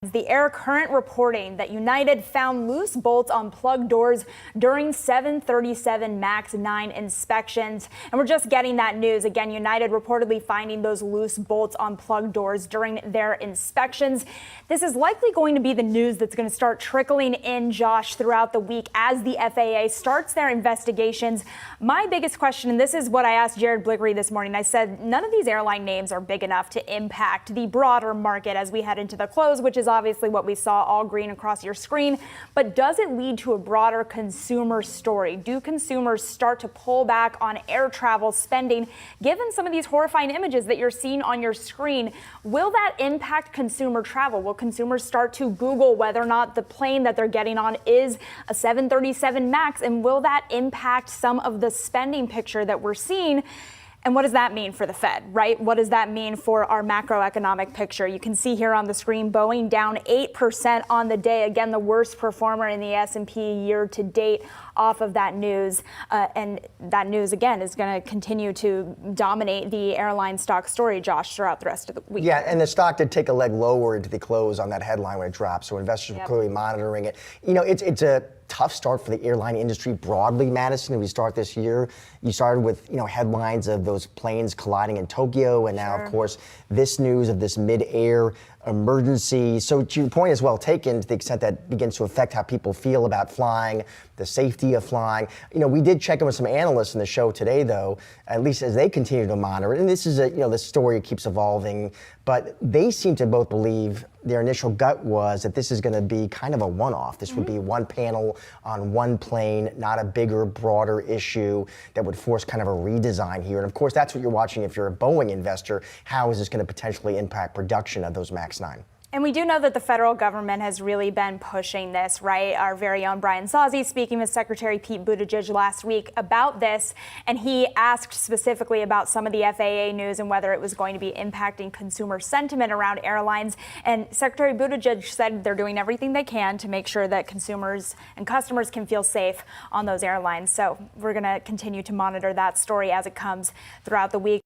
The Air Current reporting that United found loose bolts on plug doors during 737 MAX 9 inspections. And we're just getting that news. Again, United reportedly finding those loose bolts on plug doors during their inspections. This is likely going to be the news that's going to start trickling in, Josh, throughout the week as the FAA starts their investigations. My biggest question, and this is what I asked Jared Blickery this morning, I said none of these airline names are big enough to impact the broader market as we head into the close, which is obviously what we saw all green across your screen. But does it lead to a broader consumer story? Do consumers start to pull back on air travel spending given some of these horrifying images that you're seeing on your screen? Will that impact consumer travel? Will consumers start to Google whether or not the plane that they're getting on is a 737 MAX? And will that impact some of the spending picture that we're seeing? And what does that mean for the Fed, right? What does that mean for our macroeconomic picture? You can see here on the screen, Boeing down 8% on the day. Again, the worst performer in the S&P year to date off of that news. And that news, again, is going to continue to dominate the airline stock story, Josh, throughout the rest of the week. Yeah, and the stock did take a leg lower into the close on that headline when it dropped. So investors were clearly monitoring it. You know, it's a tough start for the airline industry broadly, Madison. As we start this year, you started with, headlines of those planes colliding in Tokyo, and now, of course, this news of this mid-air emergency. So to your point is well taken to the extent that begins to affect how people feel about flying, the safety of flying. We did check in with some analysts in the show today, though, at least as they continue to monitor it. And this is the story keeps evolving, but they seem to both believe their initial gut was that this is going to be kind of a one-off. This would be one panel on one plane, not a bigger, broader issue that would force kind of a redesign here. And of course, that's what you're watching if you're a Boeing investor. How is this going to potentially impact production of those MAX 9? And we do know that the federal government has really been pushing this, right? Our very own Brian Sozzi speaking with Secretary Pete Buttigieg last week about this, and he asked specifically about some of the FAA news and whether it was going to be impacting consumer sentiment around airlines. And Secretary Buttigieg said they're doing everything they can to make sure that consumers and customers can feel safe on those airlines. So we're going to continue to monitor that story as it comes throughout the week.